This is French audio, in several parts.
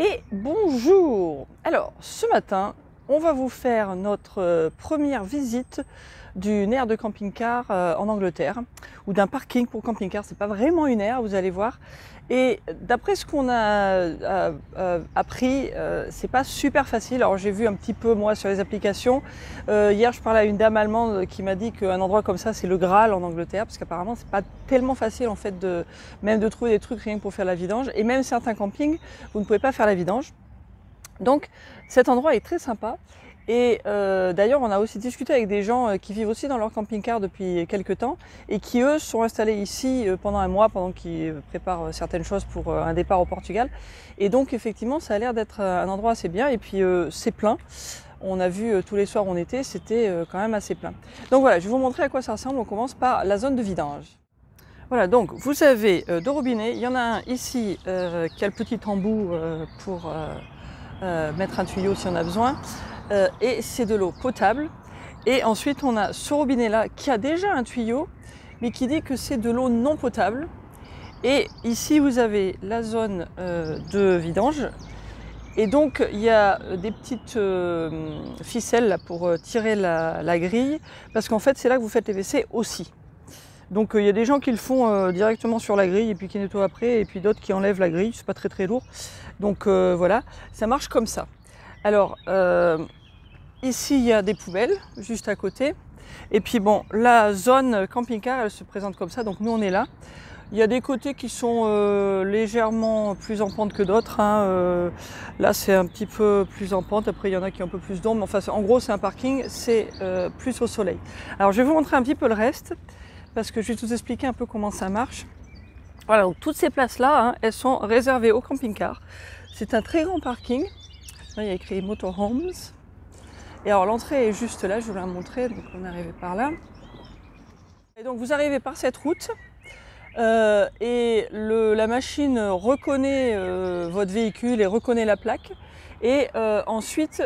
Et bonjour! Alors, ce matin, on va vous faire notre première visite d'une aire de camping-car en Angleterre, ou d'un parking pour camping-car. C'est pas vraiment une aire, vous allez voir. Et d'après ce qu'on a appris, c'est pas super facile. Alors j'ai vu un petit peu moi sur les applications. Hier je parlais à une dame allemande qui m'a dit qu'un endroit comme ça c'est le Graal en Angleterre, parce qu'apparemment c'est pas tellement facile en fait même de trouver des trucs rien que pour faire la vidange. Et même certains campings, vous ne pouvez pas faire la vidange. Donc cet endroit est très sympa. Et d'ailleurs, on a aussi discuté avec des gens qui vivent aussi dans leur camping-car depuis quelques temps et qui, eux, sont installés ici pendant un mois, pendant qu'ils préparent certaines choses pour un départ au Portugal. Et donc, effectivement, ça a l'air d'être un endroit assez bien. Et puis, c'est plein. On a vu tous les soirs où on était, c'était quand même assez plein. Donc voilà, je vais vous montrer à quoi ça ressemble. On commence par la zone de vidange. Voilà, donc vous avez deux robinets. Il y en a un ici qui a le petit embout pour mettre un tuyau si on a besoin. Et c'est de l'eau potable. Et ensuite on a ce robinet là qui a déjà un tuyau mais qui dit que c'est de l'eau non potable. Et ici vous avez la zone de vidange et donc il y a des petites ficelles là, pour tirer la grille, parce qu'en fait c'est là que vous faites les WC aussi. Donc il y a des gens qui le font directement sur la grille et puis qui nettoient après, et puis d'autres qui enlèvent la grille, c'est pas très lourd. Donc voilà, ça marche comme ça. Alors ici, il y a des poubelles juste à côté. Et puis bon, la zone camping-car, elle se présente comme ça. Donc nous, on est là. Il y a des côtés qui sont légèrement plus en pente que d'autres. Hein. Là, c'est un petit peu plus en pente. Après, il y en a qui ont un peu plus d'ombre. Enfin, en gros, c'est un parking, c'est plus au soleil. Alors, je vais vous montrer un petit peu le reste, parce que je vais vous expliquer un peu comment ça marche. Voilà, donc toutes ces places-là, hein, elles sont réservées au camping-car. C'est un très grand parking. Là, il y a écrit Motorhomes. Et alors l'entrée est juste là, je vais vous la montrer, donc on est arrivé par là. Et donc vous arrivez par cette route et la machine reconnaît votre véhicule et reconnaît la plaque. Et ensuite,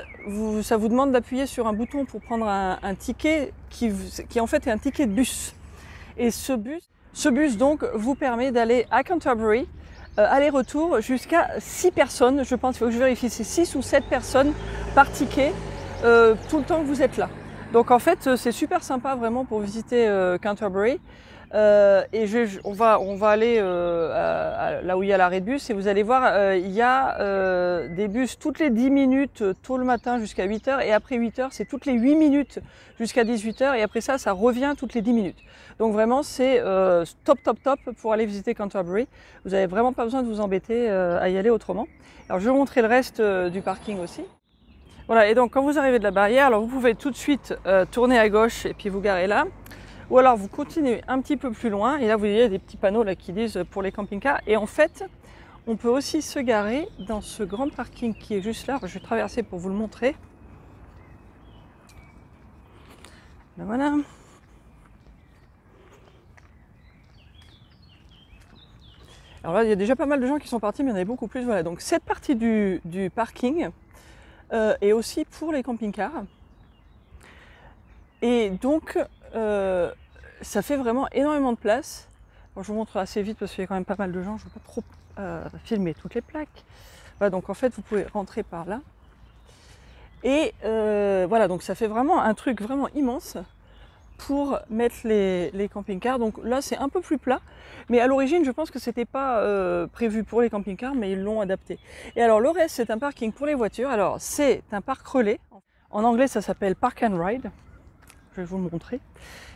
ça vous demande d'appuyer sur un bouton pour prendre un ticket qui en fait est un ticket de bus. Et ce bus donc vous permet d'aller à Canterbury, aller-retour jusqu'à 6 personnes, je pense, il faut que je vérifie, c'est 6 ou 7 personnes par ticket. Tout le temps que vous êtes là. Donc en fait c'est super sympa vraiment pour visiter Canterbury. Et on va aller là où il y a l'arrêt de bus, et vous allez voir il y a des bus toutes les 10 minutes tôt le matin jusqu'à 8h, et après 8h c'est toutes les 8 minutes jusqu'à 18h, et après ça revient toutes les 10 minutes. Donc vraiment c'est top pour aller visiter Canterbury. Vous n'avez vraiment pas besoin de vous embêter à y aller autrement. Alors je vais vous montrer le reste du parking aussi. Voilà, et donc quand vous arrivez de la barrière, alors vous pouvez tout de suite tourner à gauche et puis vous garer là. Ou alors vous continuez un petit peu plus loin, et là vous voyez des petits panneaux là qui disent pour les camping-cars. Et en fait, on peut aussi se garer dans ce grand parking qui est juste là. Je vais traverser pour vous le montrer. Ben voilà. Alors là, il y a déjà pas mal de gens qui sont partis, mais il y en avait beaucoup plus. Voilà, donc cette partie du parking et aussi pour les camping-cars. Et donc, ça fait vraiment énormément de place. Bon, je vous montre assez vite parce qu'il y a quand même pas mal de gens. Je ne veux pas trop filmer toutes les plaques. Voilà, donc en fait, vous pouvez rentrer par là. Et voilà, donc ça fait vraiment un truc vraiment immense pour mettre les camping-cars. Donc là, c'est un peu plus plat. Mais à l'origine, je pense que c'était pas prévu pour les camping-cars, mais ils l'ont adapté. Et alors le reste, c'est un parking pour les voitures. Alors c'est un parc relais. En anglais, ça s'appelle Park and Ride. Je vais vous le montrer.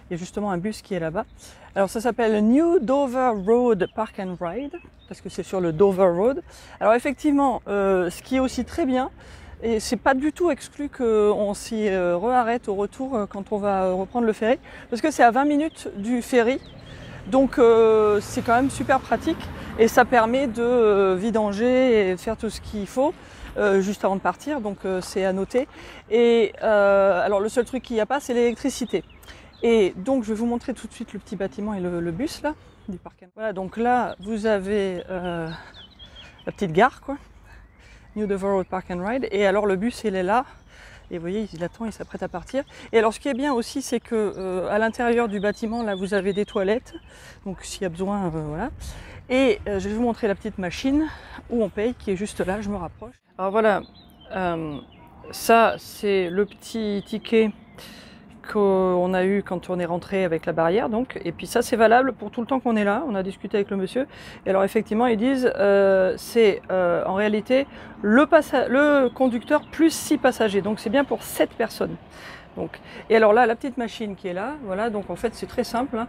Il y a justement un bus qui est là-bas. Alors ça s'appelle New Dover Road Park and Ride, parce que c'est sur le Dover Road. Alors effectivement, ce qui est aussi très bien, et c'est pas du tout exclu qu'on s'y re-arrête au retour quand on va reprendre le ferry, parce que c'est à 20 minutes du ferry. Donc c'est quand même super pratique, et ça permet de vidanger et de faire tout ce qu'il faut juste avant de partir, donc c'est à noter. Et alors le seul truc qu'il n'y a pas, c'est l'électricité. Et donc je vais vous montrer tout de suite le petit bâtiment et le bus là du parc. Voilà, donc là vous avez la petite gare quoi, New Dover Road Park and Ride. Et alors le bus il est là. Et vous voyez, il attend, il s'apprête à partir. Et alors ce qui est bien aussi, c'est que à l'intérieur du bâtiment, là, vous avez des toilettes. Donc s'il y a besoin, voilà. Et je vais vous montrer la petite machine où on paye, qui est juste là, je me rapproche. Alors voilà, ça c'est le petit ticket qu'on a eu quand on est rentré avec la barrière, donc. Et puis ça c'est valable pour tout le temps qu'on est là. On a discuté avec le monsieur. Et alors effectivement ils disent c'est en réalité le conducteur plus 6 passagers. Donc c'est bien pour 7 personnes. Donc, et alors là, la petite machine qui est là, voilà, donc en fait c'est très simple, hein.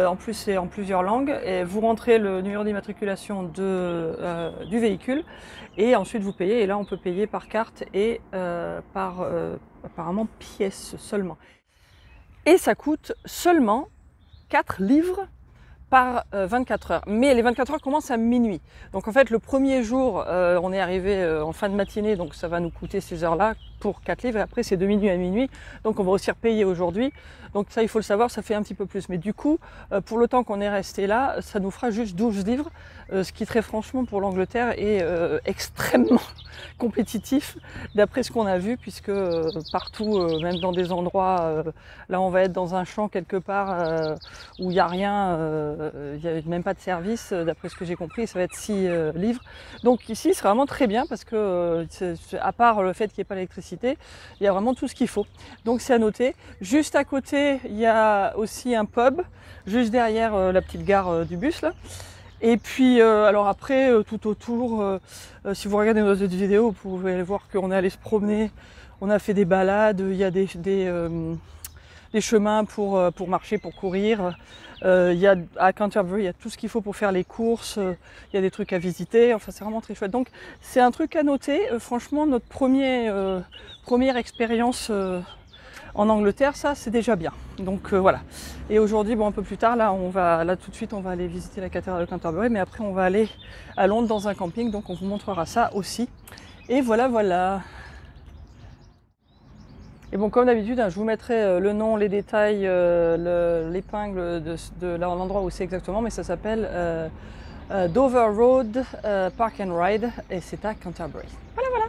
En plus c'est en plusieurs langues, et vous rentrez le numéro d'immatriculation du véhicule, et ensuite vous payez, et là on peut payer par carte et par apparemment pièce seulement. Et ça coûte seulement 4 livres par 24 heures. Mais les 24 heures commencent à minuit. Donc en fait le premier jour, on est arrivé en fin de matinée, donc ça va nous coûter ces heures-là pour 4 livres, et après c'est de minuit à minuit, donc on va aussi repayer aujourd'hui. Donc ça il faut le savoir, ça fait un petit peu plus. Mais du coup, pour le temps qu'on est resté là, ça nous fera juste 12 livres, ce qui très franchement pour l'Angleterre est extrêmement compétitif d'après ce qu'on a vu, puisque partout, même dans des endroits, là on va être dans un champ quelque part où il n'y a rien, il n'y a même pas de service, d'après ce que j'ai compris, ça va être 6 livres. Donc ici c'est vraiment très bien parce que à part le fait qu'il n'y ait pas d'électricité, il y a vraiment tout ce qu'il faut. Donc c'est à noter. Juste à côté, il y a aussi un pub, juste derrière la petite gare du bus là. Et puis alors après, tout autour, si vous regardez nos autres vidéos, vous pouvez voir qu'on est allé se promener, on a fait des balades, il y a des chemins pour marcher, pour courir. Il y a, à Canterbury, il y a tout ce qu'il faut pour faire les courses, il y a des trucs à visiter, enfin c'est vraiment très chouette. Donc c'est un truc à noter, franchement notre première expérience en Angleterre, ça c'est déjà bien. Donc voilà. Et aujourd'hui, bon un peu plus tard, là tout de suite on va aller visiter la cathédrale de Canterbury, mais après on va aller à Londres dans un camping, donc on vous montrera ça aussi. Et voilà, voilà. Et bon, comme d'habitude, hein, je vous mettrai le nom, les détails, l'épingle de l'endroit où c'est exactement, mais ça s'appelle Dover Road Park and Ride, et c'est à Canterbury. Voilà, voilà.